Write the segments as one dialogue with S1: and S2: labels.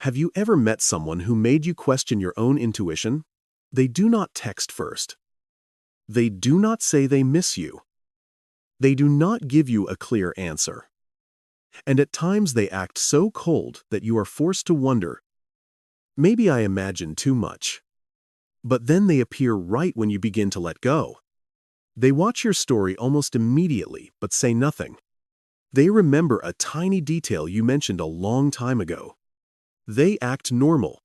S1: Have you ever met someone who made you question your own intuition? They do not text first. They do not say they miss you. They do not give you a clear answer. And at times they act so cold that you are forced to wonder, maybe I imagine too much. But then they appear right when you begin to let go. They watch your story almost immediately but say nothing. They remember a tiny detail you mentioned a long time ago. They act normal.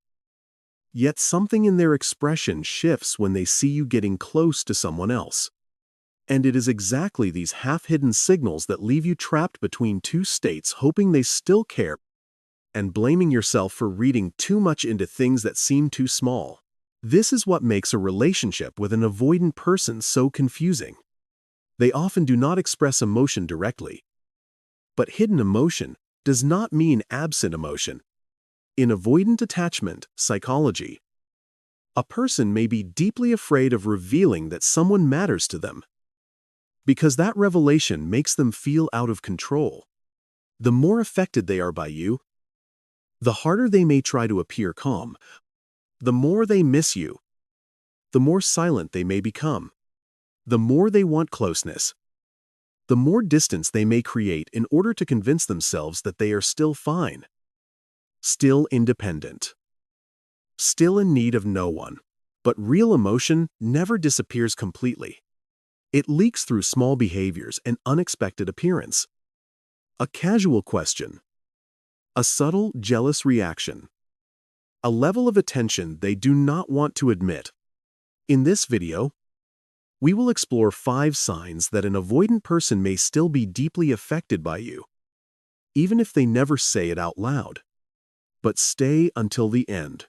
S1: Yet something in their expression shifts when they see you getting close to someone else. And it is exactly these half-hidden signals that leave you trapped between two states, hoping they still care and blaming yourself for reading too much into things that seem too small. This is what makes a relationship with an avoidant person so confusing. They often do not express emotion directly. But hidden emotion does not mean absent emotion. In avoidant attachment psychology, a person may be deeply afraid of revealing that someone matters to them, because that revelation makes them feel out of control. The more affected they are by you, the harder they may try to appear calm. The more they miss you, the more silent they may become. The more they want closeness, the more distance they may create in order to convince themselves that they are still fine, still independent, still in need of no one. But real emotion never disappears completely. It leaks through small behaviors and unexpected appearance. A casual question, a subtle, jealous reaction, a level of attention they do not want to admit. In this video, we will explore 5 signs that an avoidant person may still be deeply affected by you, even if they never say it out loud. But stay until the end.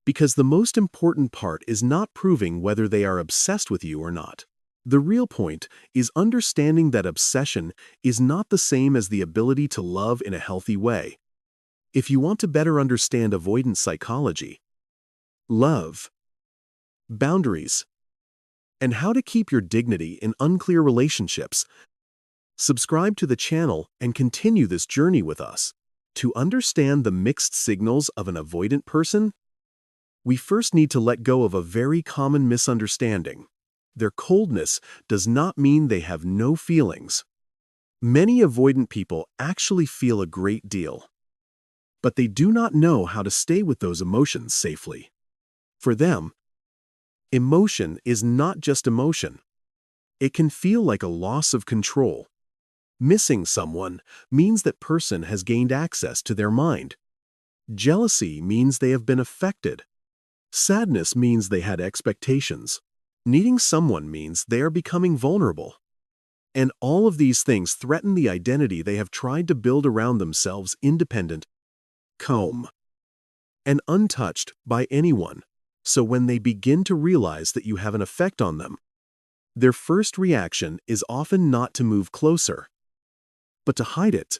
S1: Because the most important part is not proving whether they are obsessed with you or not. The real point is understanding that obsession is not the same as the ability to love in a healthy way. If you want to better understand avoidant psychology, love, boundaries, and how to keep your dignity in unclear relationships, subscribe to the channel and continue this journey with us. To understand the mixed signals of an avoidant person, we first need to let go of a very common misunderstanding. Their coldness does not mean they have no feelings. Many avoidant people actually feel a great deal, but they do not know how to stay with those emotions safely. For them, emotion is not just emotion. It can feel like a loss of control. Missing someone means that person has gained access to their mind. Jealousy means they have been affected. Sadness means they had expectations. Needing someone means they are becoming vulnerable. And all of these things threaten the identity they have tried to build around themselves, independent, calm, and untouched by anyone. So when they begin to realize that you have an effect on them, their first reaction is often not to move closer, but to hide it.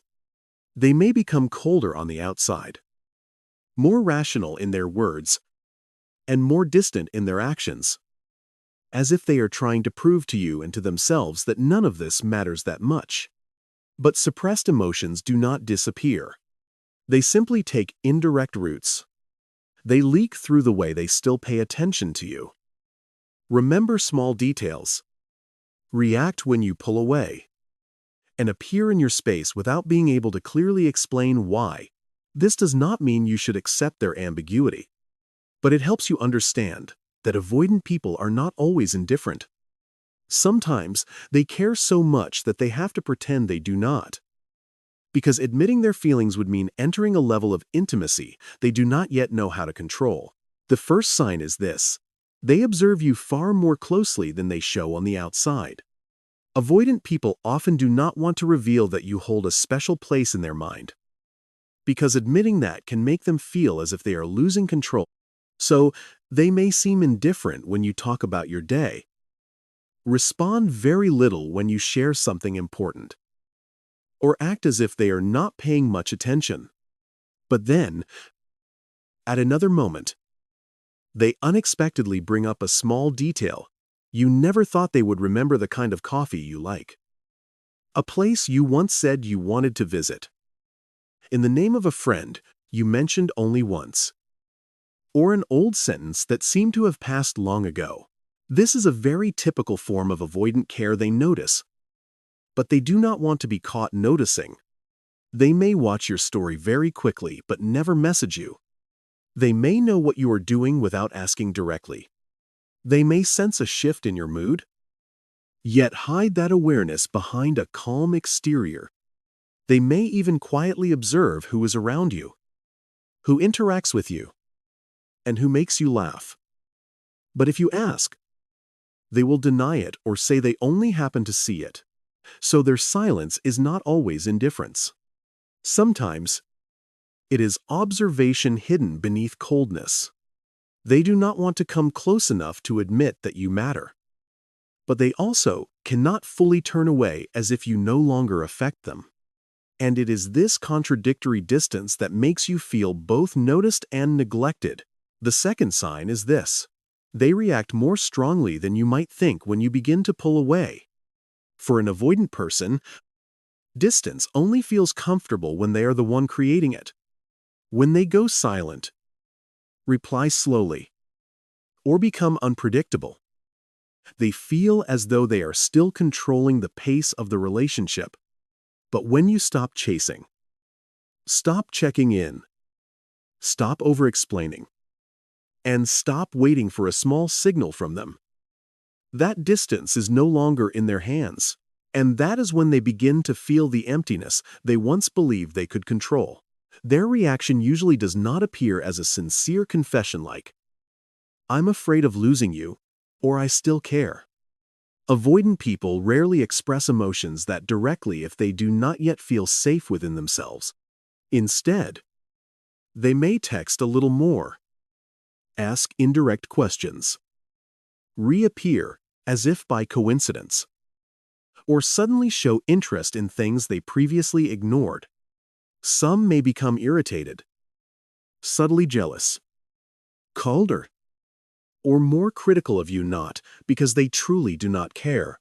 S1: They may become colder on the outside, more rational in their words, and more distant in their actions, as if they are trying to prove to you and to themselves that none of this matters that much. But suppressed emotions do not disappear. They simply take indirect routes. They leak through the way they still pay attention to you. Remember small details. React when you pull away. And appear in your space without being able to clearly explain why. This does not mean you should accept their ambiguity, but it helps you understand that avoidant people are not always indifferent. Sometimes they care so much that they have to pretend they do not. Because admitting their feelings would mean entering a level of intimacy they do not yet know how to control. The first sign is this: they observe you far more closely than they show on the outside. Avoidant people often do not want to reveal that you hold a special place in their mind, because admitting that can make them feel as if they are losing control. So they may seem indifferent when you talk about your day, respond very little when you share something important, or act as if they are not paying much attention. But then, at another moment, they unexpectedly bring up a small detail you never thought they would remember: the kind of coffee you like, a place you once said you wanted to visit. In the name of a friend, you mentioned only once, or an old sentence that seemed to have passed long ago. This is a very typical form of avoidant care they notice, but they do not want to be caught noticing. They may watch your story very quickly but never message you. They may know what you are doing without asking directly. They may sense a shift in your mood, yet hide that awareness behind a calm exterior. They may even quietly observe who is around you, who interacts with you, and who makes you laugh. But if you ask, they will deny it or say they only happen to see it. So their silence is not always indifference. Sometimes, it is observation hidden beneath coldness. They do not want to come close enough to admit that you matter. But they also cannot fully turn away as if you no longer affect them. And it is this contradictory distance that makes you feel both noticed and neglected. The second sign is this: they react more strongly than you might think when you begin to pull away. For an avoidant person, distance only feels comfortable when they are the one creating it. When they go silent, reply slowly, or become unpredictable, they feel as though they are still controlling the pace of the relationship. But when you stop chasing, stop checking in, stop over-explaining, and stop waiting for a small signal from them, that distance is no longer in their hands. And that is when they begin to feel the emptiness they once believed they could control. Their reaction usually does not appear as a sincere confession like, "I'm afraid of losing you," or "I still care." Avoidant people rarely express emotions that directly if they do not yet feel safe within themselves. Instead, they may text a little more, ask indirect questions, reappear as if by coincidence, or suddenly show interest in things they previously ignored. Some may become irritated, subtly jealous, colder, or more critical of you, not because they truly do not care,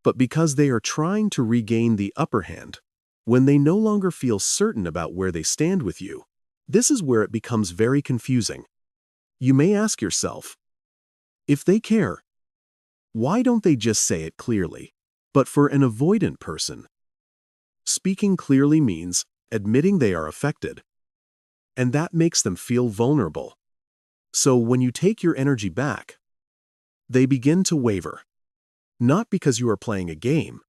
S1: but because they are trying to regain the upper hand when they no longer feel certain about where they stand with you. This is where it becomes very confusing. You may ask yourself, if they care, why don't they just say it clearly? But for an avoidant person, speaking clearly means admitting they are affected, and that makes them feel vulnerable. So when you take your energy back, they begin to waver, not because you are playing a game,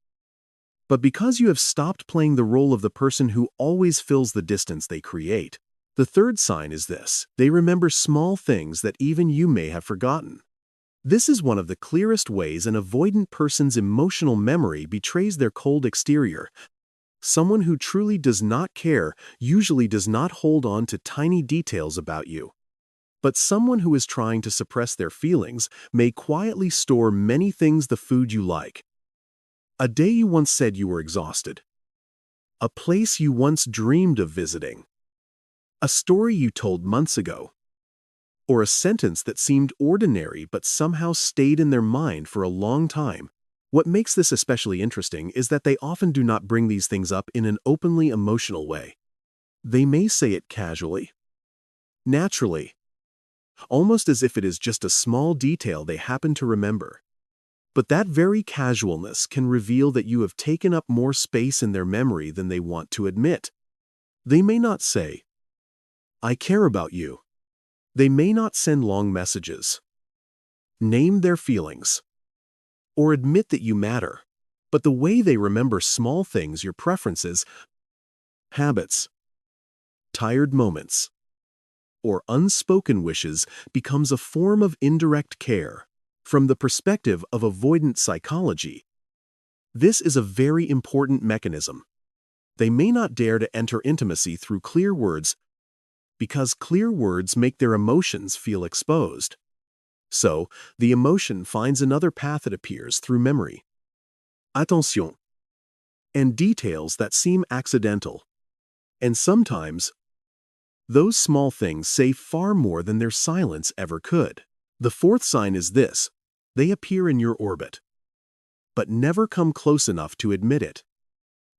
S1: but because you have stopped playing the role of the person who always fills the distance they create. The third sign is this: they remember small things that even you may have forgotten. This is one of the clearest ways an avoidant person's emotional memory betrays their cold exterior. Someone who truly does not care usually does not hold on to tiny details about you. But someone who is trying to suppress their feelings may quietly store many things: the food you like, a day you once said you were exhausted, a place you once dreamed of visiting, a story you told months ago, or a sentence that seemed ordinary but somehow stayed in their mind for a long time. What makes this especially interesting is that they often do not bring these things up in an openly emotional way. They may say it casually, naturally, almost as if it is just a small detail they happen to remember. But that very casualness can reveal that you have taken up more space in their memory than they want to admit. They may not say, "I care about you." They may not send long messages, name their feelings, or admit that you matter. But the way they remember small things, your preferences, habits, tired moments, or unspoken wishes, becomes a form of indirect care. From the perspective of avoidant psychology, this is a very important mechanism. They may not dare to enter intimacy through clear words because clear words make their emotions feel exposed. So, the emotion finds another path. It appears through memory, attention, and details that seem accidental. And sometimes, those small things say far more than their silence ever could. The fourth sign is this: they appear in your orbit, but never come close enough to admit it.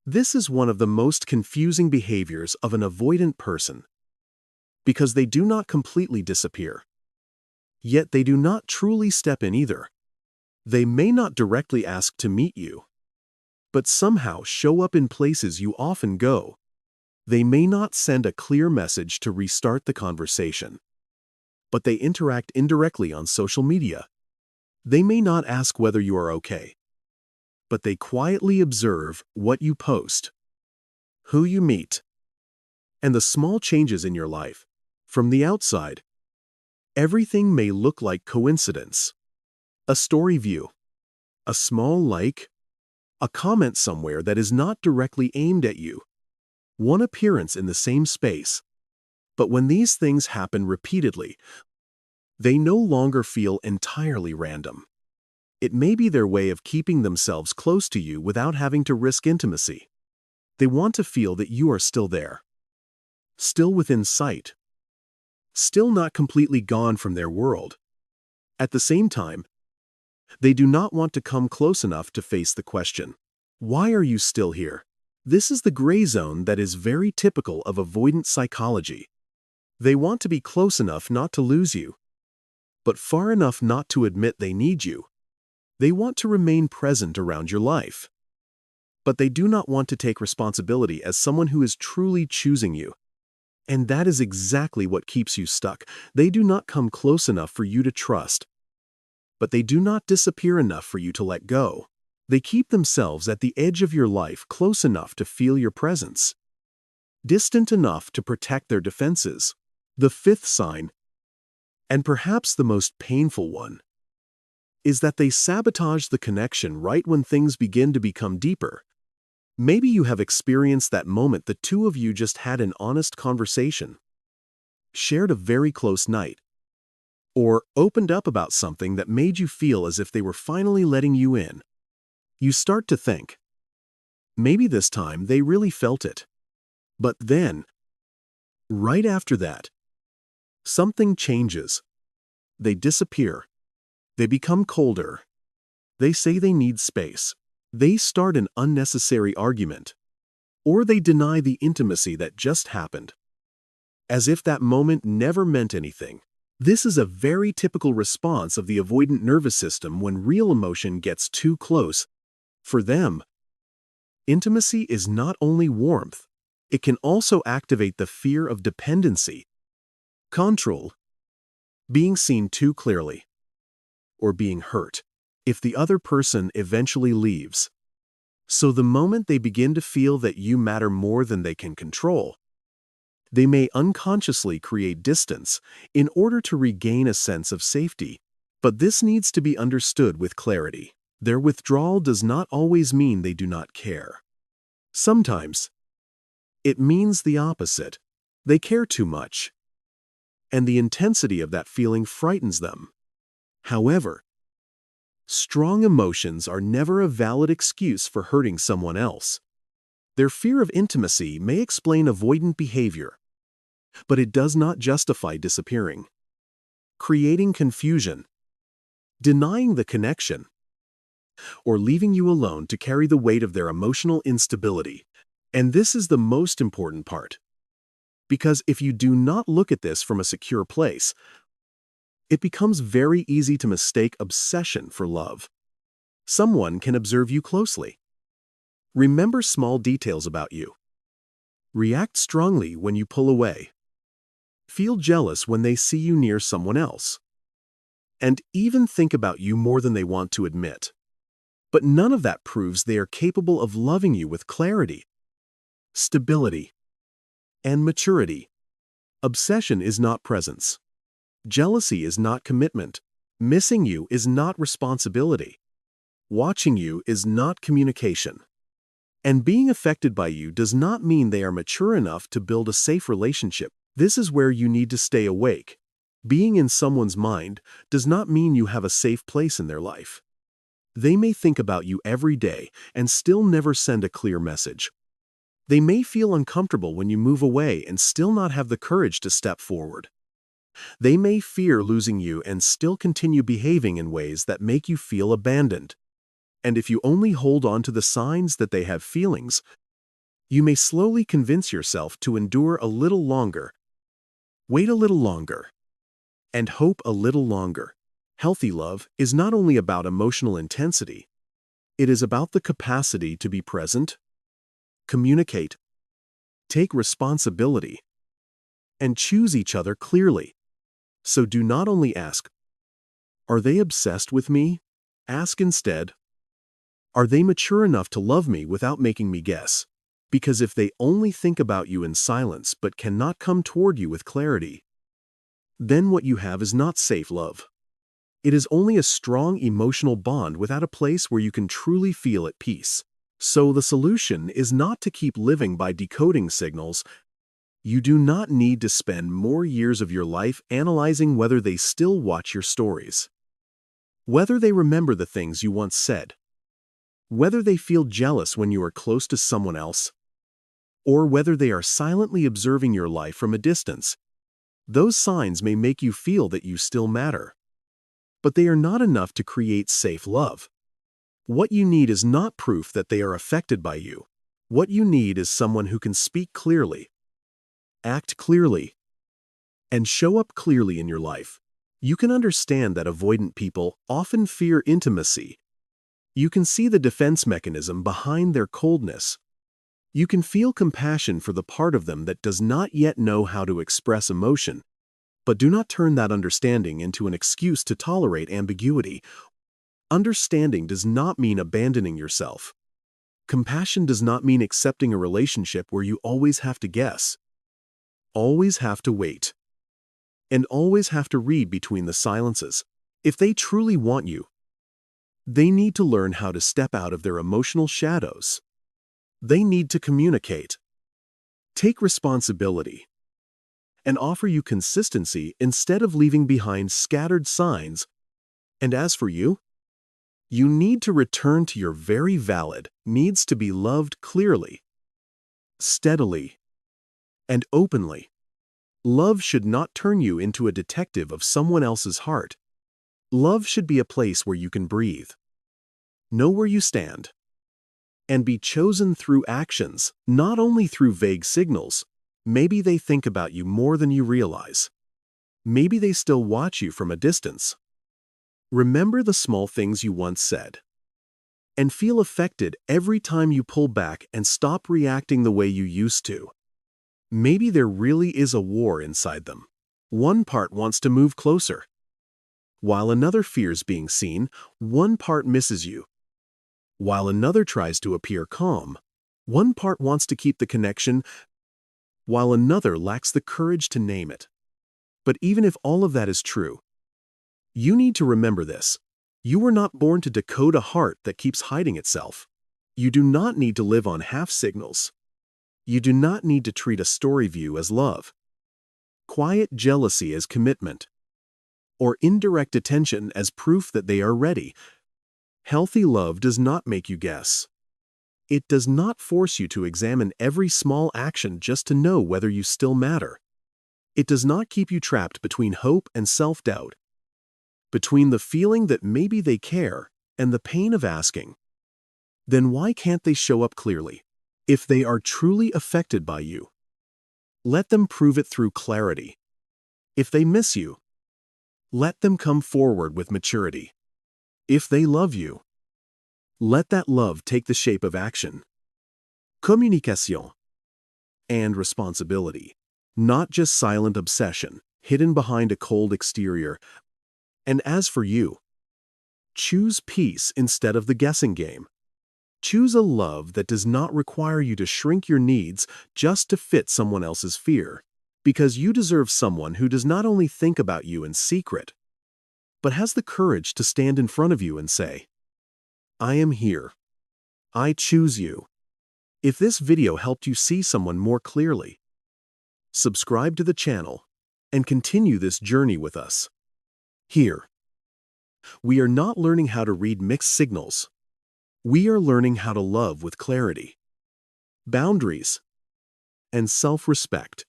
S1: This is one of the most confusing behaviors of an avoidant person. because they do not completely disappear. Yet they do not truly step in either. They may not directly ask to meet you, but somehow show up in places you often go. They may not send a clear message to restart the conversation, but they interact indirectly on social media. They may not ask whether you are okay, but they quietly observe what you post, who you meet, and the small changes in your life. From the outside, everything may look like coincidence. A story view, a small like, a comment somewhere that is not directly aimed at you, one appearance in the same space. But when these things happen repeatedly, they no longer feel entirely random. It may be their way of keeping themselves close to you without having to risk intimacy. They want to feel that you are still there, still within sight, still not completely gone from their world. At the same time, they do not want to come close enough to face the question, why are you still here? This is the gray zone that is very typical of avoidant psychology. They want to be close enough not to lose you, but far enough not to admit they need you. They want to remain present around your life, but they do not want to take responsibility as someone who is truly choosing you. And that is exactly what keeps you stuck. They do not come close enough for you to trust, but they do not disappear enough for you to let go. They keep themselves at the edge of your life, close enough to feel your presence, distant enough to protect their defenses. The fifth sign, and perhaps the most painful one, is that they sabotage the connection right when things begin to become deeper. Maybe you have experienced that moment the two of you just had an honest conversation, shared a very close night, or opened up about something that made you feel as if they were finally letting you in. You start to think, maybe this time they really felt it. But then, right after that, something changes. They disappear. They become colder. They say they need space. They start an unnecessary argument. Or they deny the intimacy that just happened, as if that moment never meant anything. This is a very typical response of the avoidant nervous system when real emotion gets too close. For them, intimacy is not only warmth, it can also activate the fear of dependency, control, being seen too clearly, or being hurt if the other person eventually leaves. So the moment they begin to feel that you matter more than they can control, they may unconsciously create distance in order to regain a sense of safety. But this needs to be understood with clarity. Their withdrawal does not always mean they do not care. Sometimes, it means the opposite. They care too much, and the intensity of that feeling frightens them. However, strong emotions are never a valid excuse for hurting someone else. Their fear of intimacy may explain avoidant behavior, but it does not justify disappearing, creating confusion, denying the connection, or leaving you alone to carry the weight of their emotional instability. And this is the most important part, because if you do not look at this from a secure place, it becomes very easy to mistake obsession for love. Someone can observe you closely, remember small details about you, react strongly when you pull away, feel jealous when they see you near someone else, and even think about you more than they want to admit. But none of that proves they are capable of loving you with clarity, stability, and maturity. Obsession is not presence. Jealousy is not commitment. Missing you is not responsibility. Watching you is not communication. And being affected by you does not mean they are mature enough to build a safe relationship. This is where you need to stay awake. Being in someone's mind does not mean you have a safe place in their life. They may think about you every day and still never send a clear message. They may feel uncomfortable when you move away and still not have the courage to step forward. They may fear losing you and still continue behaving in ways that make you feel abandoned. And if you only hold on to the signs that they have feelings, you may slowly convince yourself to endure a little longer. Wait a little longer. And hope a little longer. Healthy love is not only about emotional intensity, it is about the capacity to be present, communicate, take responsibility, and choose each other clearly. So do not only ask, "Are they obsessed with me?" Ask instead, "Are they mature enough to love me without making me guess?" Because if they only think about you in silence but cannot come toward you with clarity, then what you have is not safe love. It is only a strong emotional bond without a place where you can truly feel at peace. So the solution is not to keep living by decoding signals. You do not need to spend more years of your life analyzing whether they still watch your stories, whether they remember the things you once said, whether they feel jealous when you are close to someone else, or whether they are silently observing your life from a distance. Those signs may make you feel that you still matter, but they are not enough to create safe love. What you need is not proof that they are affected by you. What you need is someone who can speak clearly, act clearly, and show up clearly in your life. You can understand that avoidant people often fear intimacy. You can see the defense mechanism behind their coldness. You can feel compassion for the part of them that does not yet know how to express emotion. But do not turn that understanding into an excuse to tolerate ambiguity. Understanding does not mean abandoning yourself. Compassion does not mean accepting a relationship where you always have to guess, always have to wait, and always have to read between the silences. If they truly want you, they need to learn how to step out of their emotional shadows. They need to communicate, take responsibility, and offer you consistency instead of leaving behind scattered signs. And as for you, you need to return to your very valid needs to be loved clearly, steadily, and openly. Love should not turn you into a detective of someone else's heart. Love should be a place where you can breathe, know where you stand, and be chosen through actions, not only through vague signals. Maybe they think about you more than you realize. Maybe they still watch you from a distance. Remember the small things you once said, and feel affected every time you pull back and stop reacting the way you used to. Maybe there really is a war inside them. One part wants to move closer, while another fears being seen. One part misses you, while another tries to appear calm. One part wants to keep the connection, while another lacks the courage to name it. But even if all of that is true, you need to remember this. You were not born to decode a heart that keeps hiding itself. You do not need to live on half signals. You do not need to treat a story view as love, quiet jealousy as commitment, or indirect attention as proof that they are ready. Healthy love does not make you guess. It does not force you to examine every small action just to know whether you still matter. It does not keep you trapped between hope and self-doubt, between the feeling that maybe they care and the pain of asking. Then why can't they show up clearly? If they are truly affected by you, let them prove it through clarity. If they miss you, let them come forward with maturity. If they love you, let that love take the shape of action, communication, and responsibility, not just silent obsession hidden behind a cold exterior. And as for you, choose peace instead of the guessing game. Choose a love that does not require you to shrink your needs just to fit someone else's fear, because you deserve someone who does not only think about you in secret, but has the courage to stand in front of you and say, "I am here. I choose you." If this video helped you see someone more clearly, subscribe to the channel and continue this journey with us. Here, we are not learning how to read mixed signals. We are learning how to love with clarity, boundaries, and self-respect.